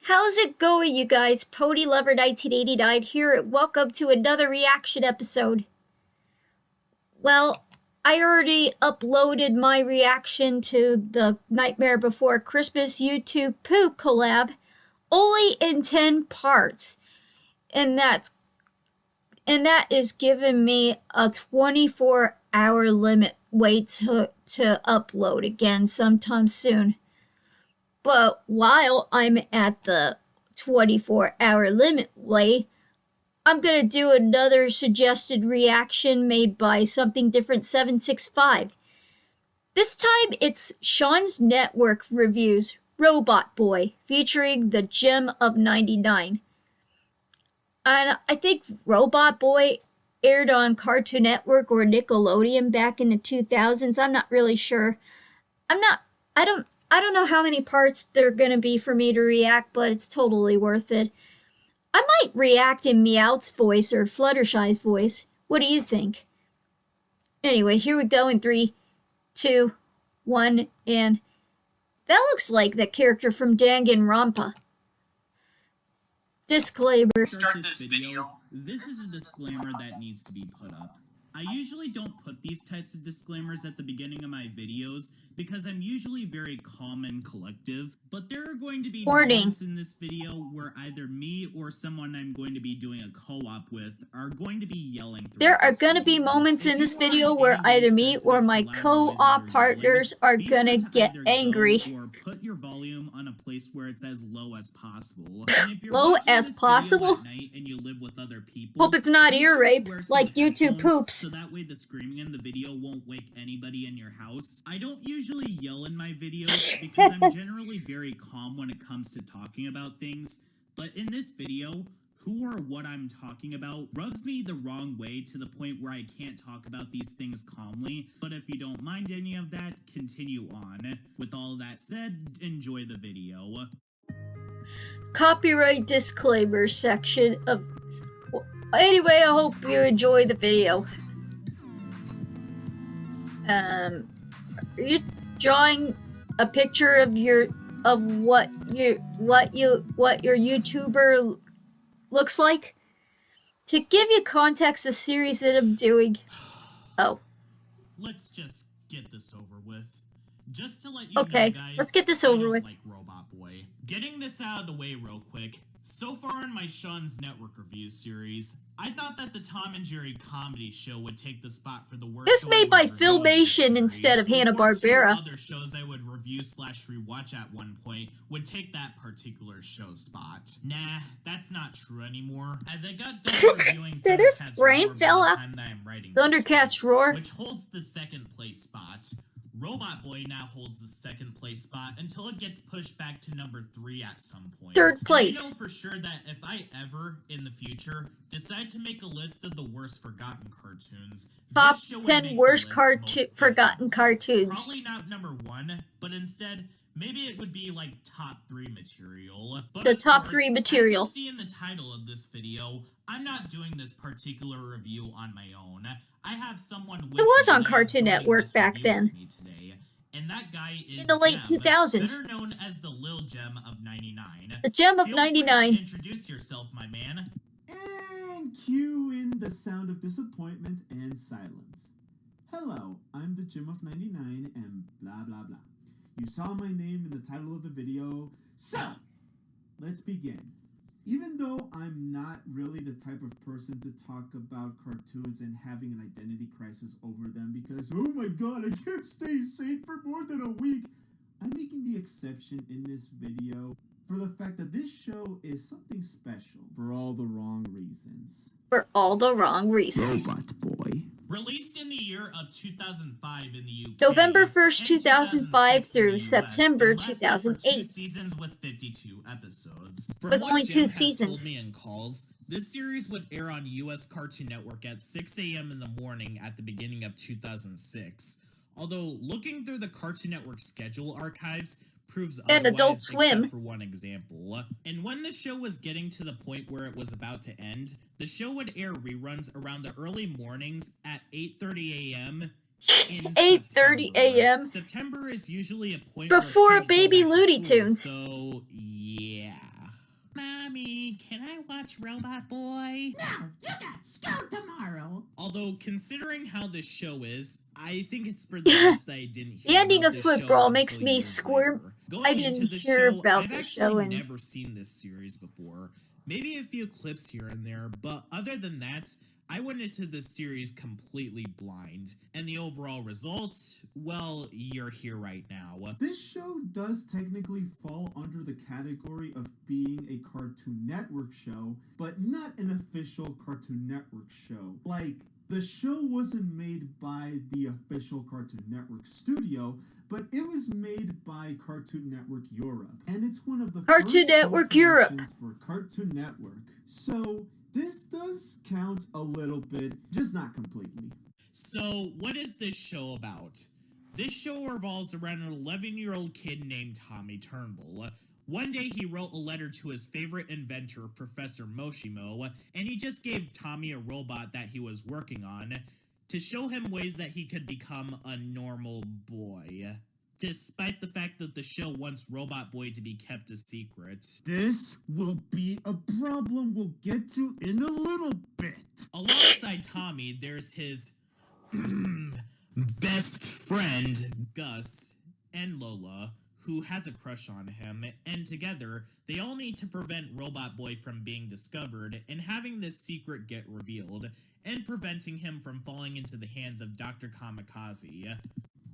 How's it going, you guys? Ponylover1989 here, and welcome to another reaction episode. Well, I already uploaded my reaction to the Nightmare Before Christmas YouTube poop collab, only in 10 parts, and that is giving me a 24-hour limit wait to upload again sometime soon. But while I'm at the 24-hour limit wait, I'm gonna do another suggested reaction made by Something Different 765. This time it's Sean's Network Reviews Robot Boy featuring the Gem of 99. And I think Robot Boy aired on Cartoon Network or Nickelodeon back in the 2000s. I'm not really sure. I don't know how many parts there are going to be for me to react, but it's totally worth it. I might react in Meowth's voice or Fluttershy's voice. What do you think? Anyway, here we go in 3, 2, 1, and that looks like the character from Danganronpa. Disclaimer. Start this video. This is a disclaimer that needs to be put up. I usually don't put these types of disclaimers at the beginning of my videos because I'm usually very calm and collective, but there are going to be moments in this video where either me or someone I'm going to be doing a co-op with are going to be yelling. There are going to be moments in this video where either me or my co-op partners are going to get angry. Or put your volume on a place where it's as low as possible. Low as possible? And you live with other people, hope it's not ear rape, like YouTube poops. So that way the screaming in the video won't wake anybody in your house. I don't usually yell in my videos because I'm generally very calm when it comes to talking about things, but in this video, who or what I'm talking about rubs me the wrong way to the point where I can't talk about these things calmly. But if you don't mind any of that, continue on. With all that said, enjoy the video. Copyright disclaimer section of... Anyway, I hope you enjoy the video. Are you drawing a picture of what your YouTuber looks like? To give you context, the series that I'm doing. Oh. Let's just get this over with. Just to let you know, guys, let's get this over with. Like Robot Boy. Getting this out of the way real quick. So far in my Sean's Network Reviews series, I thought that the Tom and Jerry comedy show would take the spot for the worst. This made by Filmation instead of Hanna-Barbera. Other shows I would review / rewatch at one point would take that particular show's spot. Nah, that's not true anymore. As I got done reviewing Did his Thundercats brain Roar fell by the off? time that I'm writing Thundercats Roar, which holds the second place spot. Robot Boy now holds the second place spot until it gets pushed back to number 3 at some point. Third place. And I know for sure that if I ever, in the future, decide to make a list of the worst forgotten cartoons, top 10 worst forgotten cartoons. Probably not number 1, but instead, maybe it would be like top 3 material. But the top 3 material. As you see in the title of this video, I'm not doing this particular review on my own. I have someone with it was on Cartoon Network back then. Today, and that guy is in the late 2000s. Better known as the Lil Gem of 99. The Gem of 99. Introduce yourself, my man. And cue in the sound of disappointment and silence. Hello, I'm the Gem of 99 and blah blah blah. You saw my name in the title of the video, so let's begin. Even though I'm not really the type of person to talk about cartoons and having an identity crisis over them because, oh my god, I can't stay sane for more than a week, I'm making the exception in this video for the fact that this show is something special for all the wrong reasons. For all the wrong reasons. Robot Boy. Released in the year of 2005 in the UK. November 1st, 2005 through September 2008. 2 seasons with 52 episodes. With only 2 seasons. Told me in calls, this series would air on US Cartoon Network at 6 a.m. in the morning at the beginning of 2006. Although, looking through the Cartoon Network schedule archives proves and Adult Swim. Except for one example. And when the show was getting to the point where it was about to end, the show would air reruns around the early mornings at 8:30 a.m. 8:30 a.m. September is usually a point before where kids Baby go back to Looney school, Tunes. So yeah. I watch Robot Boy? No, you got school tomorrow. Although, considering how this show is, I think it's for the best that I didn't hear The ending about of this Football show makes until me years squirm. later. Going I into didn't the hear show, about I've the actually show and never seen this series before. Maybe a few clips here and there, but other than that, I went into this series completely blind. And the overall result, well, you're here right now. This show does technically fall under the category of being a Cartoon Network show, but not an official Cartoon Network show. Like, the show wasn't made by the official Cartoon Network studio, but it was made by Cartoon Network Europe. And it's one of the Cartoon first Network Europe co-productions for Cartoon Network. So, this does count a little bit, just not completely. So, what is this show about? This show revolves around an 11-year-old kid named Tommy Turnbull. One day he wrote a letter to his favorite inventor, Professor Moshimo, and he just gave Tommy a robot that he was working on to show him ways that he could become a normal boy. Despite the fact that the show wants Robot Boy to be kept a secret. This will be a problem we'll get to in a little bit. Alongside Tommy, there's his best friend, Gus, and Lola, who has a crush on him, and together, they all need to prevent Robot Boy from being discovered and having this secret get revealed, and preventing him from falling into the hands of Dr. Kamikaze.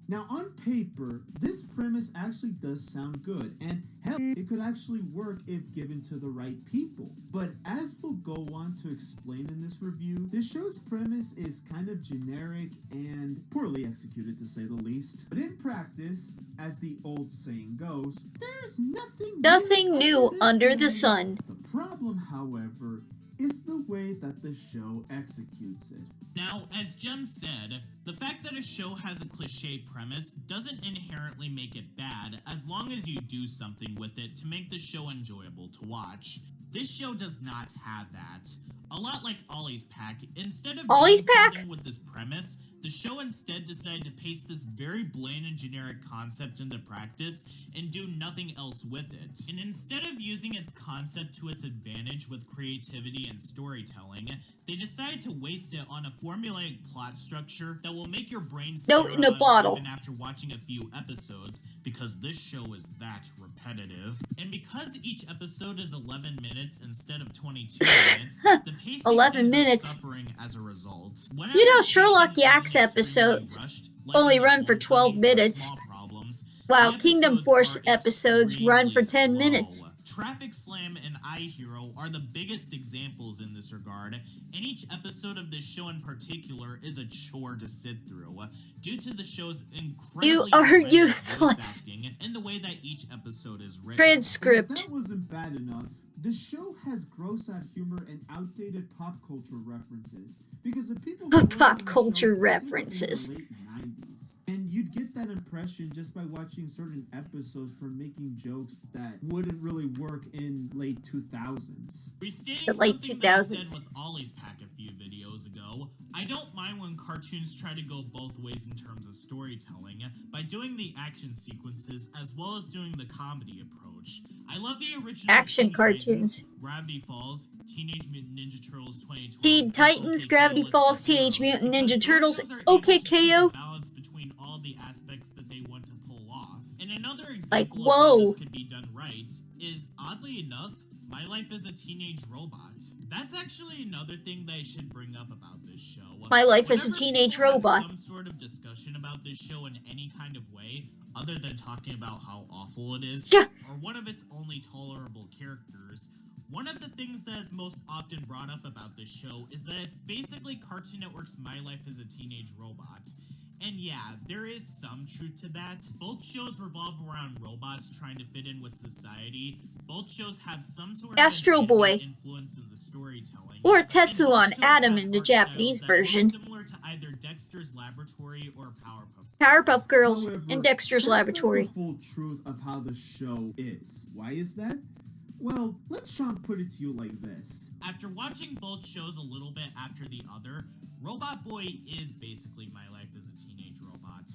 Now, on paper, this premise actually does sound good, and hell, it could actually work if given to the right people. But as we'll go on to explain in this review, this show's premise is kind of generic and poorly executed, to say the least. But in practice, as the old saying goes, there's nothing new under the sun. The problem, however, is the way that the show executes it. Now, as Jem said, the fact that a show has a cliche premise doesn't inherently make it bad, as long as you do something with it to make the show enjoyable to watch. This show does not have that. A lot like Ollie's Pack, instead of Ollie's doing Pack? something with this premise, the show instead decided to paste this very bland and generic concept into practice and do nothing else with it. And instead of using its concept to its advantage with creativity and storytelling, they decided to waste it on a formulaic plot structure that will make your brain Note in a bottle. even after watching a few episodes, because this show is that repetitive. And because each episode is 11 minutes instead of 22 minutes, the pacing 11 ends up minutes. suffering as a result. You know, Sherlock Yak's episodes only run for 12 minutes, while Kingdom Force episodes run for 10 minutes. Traffic Slam and iHero are the biggest examples in this regard, and each episode of this show in particular is a chore to sit through, due to the show's incredibly You are horrendous useless. voice acting and the way that each episode is written. If Transcript. that wasn't bad enough, the show has gross-out humor and outdated pop culture references because the people who worked Pop on the culture show grew up references. in the late 90s. And you'd get that impression just by watching certain episodes for making jokes that wouldn't really work in late 2000s. Restating The late something that I said 2000s. with Ollie's Pack a few videos ago, I don't mind when cartoons try to go both ways in terms of storytelling, by doing the action sequences as well as doing the comedy approach. I love the original Action Teen Titans, cartoons. Gravity Falls, Teenage Mutant Ninja Turtles 2012, Teen Titans, OK Gravity KO, Falls, Let's Go Teenage Heroes, Mutant Ninja because Turtles, those shows are able OK to keep KO. the balance between all the aspects that they want to pull off. And another example Like, of how whoa. this could be done right is, oddly enough, My Life as a Teenage Robot. That's actually another thing that I should bring up about this show. My Life as a Whenever Teenage people have Robot. some sort of discussion about this show in any kind of way, other than talking about how awful it is, Yeah. or one of its only tolerable characters, one of the things that is most often brought up about this show is that it's basically Cartoon Network's My Life as a Teenage Robot. And yeah, there is some truth to that. Both shows revolve around robots trying to fit in with society. Both shows have some sort of Astro an Boy. anime influence in the storytelling. Or And Tetsuo both on shows Adam have in the art Japanese styles that are version. similar to either Dexter's Laboratory or Powerpuff. Powerpuff Girls However, and Dexter's that's not Laboratory. the full truth of how the show is. Why is that? Well, let Sean put it to you like this. After watching both shows a little bit after the other, Robot Boy is basically My Life as a Teenage Robot.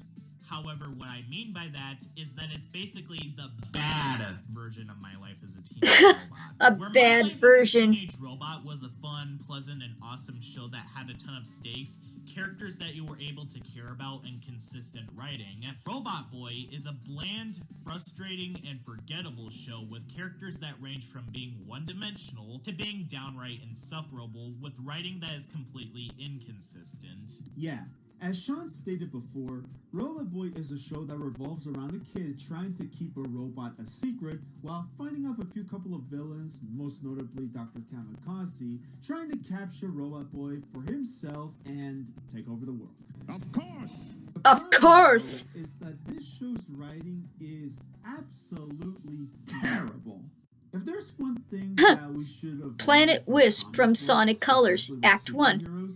However, what I mean by that is that it's basically the bad version of My Life as a Teenage Robot. A Where My bad Life as a version. Teenage Robot was a fun, pleasant, and awesome show that had a ton of stakes, characters that you were able to care about, and consistent writing, Robot Boy is a bland, frustrating, and forgettable show with characters that range from being one-dimensional to being downright insufferable, with writing that is completely inconsistent. Yeah, as Sean stated before, Robot Boy is a show that revolves around a kid trying to keep a robot a secret while fighting off a couple of villains, most notably Dr. Kamikaze, trying to capture Robot Boy for himself and take over the world. Of course! The Of problem, course. though, is that this show's writing is absolutely terrible. If there's one thing that we should have Planet Wisp from Sonic Colors, Act 1.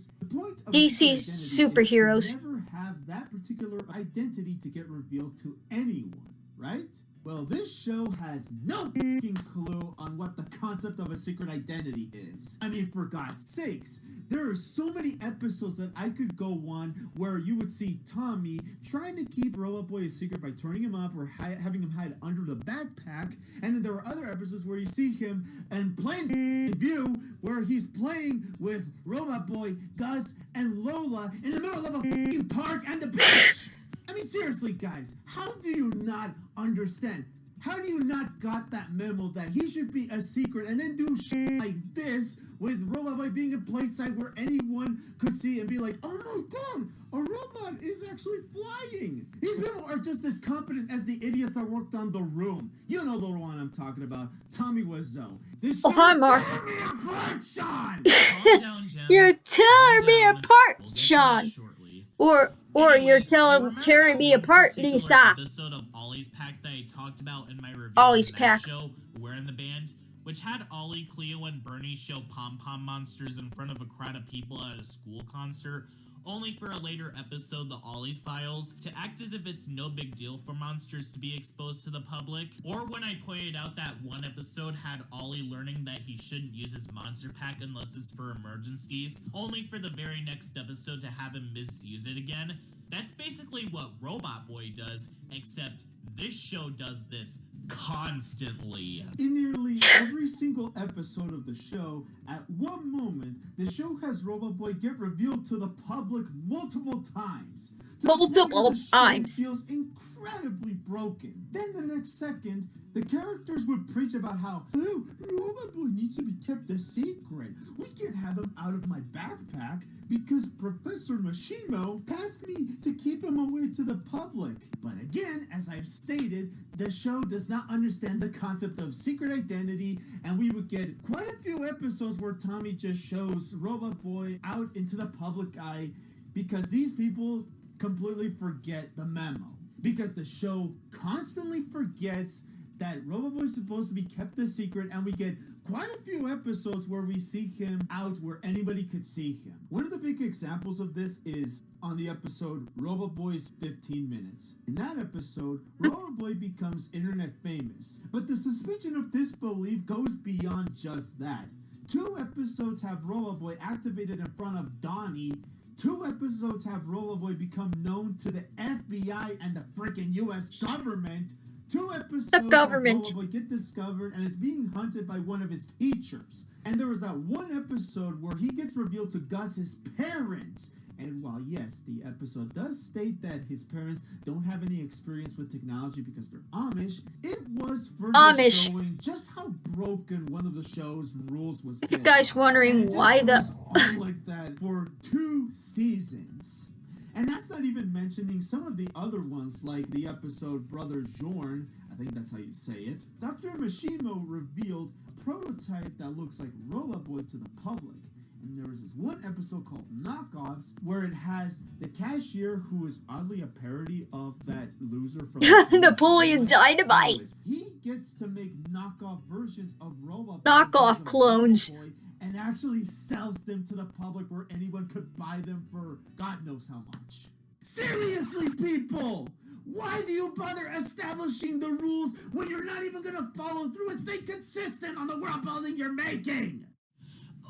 DC's superheroes. Never have that particular identity to get revealed to anyone, right? Well, this show has no fucking clue on what the concept of a secret identity is. I mean, for God's sakes, there are so many episodes that I could go on where you would see Tommy trying to keep Robot Boy a secret by turning him up or having him hide under the backpack, and then there are other episodes where you see him and plain view where he's playing with Robot Boy, Gus, and Lola in the middle of a fucking park and the beach. I mean, seriously, guys, how do you not understand? How do you not got that memo that he should be a secret and then do shit like this with Robot Boy being in plain sight where anyone could see and be like, oh my god, a robot is actually flying. These people are just as competent as the idiots that worked on The Room. You know the one I'm talking about, Tommy Wiseau. This Oh, hi, Mark. tearing me apart, Sean! Calm down, Jem. You're tearing Calm me down. apart, We'll get to Sean. that shortly. Or Anyways, you're you remember tearing me that one apart, particular Lisa. episode of Ollie's Pack that I talked about in my review Ollie's of the Night Pack. show, We're in the Band, which had Ollie, Cleo, and Bernie show pom-pom monsters in front of a crowd of people at a school concert, only for a later episode, the Ollie's Files, to act as if it's no big deal for monsters to be exposed to the public. Or when I pointed out that one episode had Ollie learning that he shouldn't use his monster pack unless it's for emergencies, only for the very next episode to have him misuse it again. That's basically what Robot Boy does, except this show does this constantly. In nearly every single episode of the show, at one moment, the show has Robot Boy get revealed to the public multiple times. To the point Multiple where the show times. feels incredibly broken. Then the next second, the characters would preach about how, oh, Robot Boy needs to be kept a secret. We can't have him out of my backpack because Professor Mashimo tasked me to keep him away to the public. But again, as I've stated, the show does not understand the concept of secret identity, and we would get quite a few episodes where Tommy just shows Robot Boy out into the public eye because these people completely forget the memo. Because the show constantly forgets that Robot Boy is supposed to be kept a secret, and we get quite a few episodes where we see him out where anybody could see him. One of the big examples of this is on the episode Robot Boy's 15 Minutes. In that episode, Robot Boy becomes internet famous, but the suspension of disbelief goes beyond just that. 2 episodes have Robot Boy activated in front of Donnie. 2 episodes have Robot Boy become known to the FBI and the freaking US government. 2 episodes The government. Robot Boy get discovered and is being hunted by one of his teachers. And there was that one episode where he gets revealed to Gus's parents. And while yes, the episode does state that his parents don't have any experience with technology because they're Amish, it was further Amish. showing just how broken one of the show's rules was. If you guys wondering And it just why the goes on like that for 2 seasons. And that's not even mentioning some of the other ones, like the episode Brother Jorn, I think that's how you say it. Dr. Mashimo revealed a prototype that looks like Robot Boy to the public. And there was this one episode called Knockoffs, where it has the cashier, who is oddly a parody of that loser from Napoleon Dynamite. Anyways, he gets to make knockoff versions of Robot Boy Knockoff and clones. Robot Boy, and actually sells them to the public where anyone could buy them for God knows how much. Seriously, people! Why do you bother establishing the rules when you're not even gonna follow through and stay consistent on the world building you're making?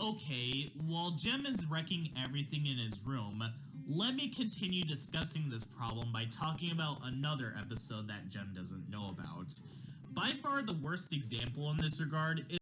Okay, while Jem is wrecking everything in his room, let me continue discussing this problem by talking about another episode that Jem doesn't know about. By far the worst example in this regard is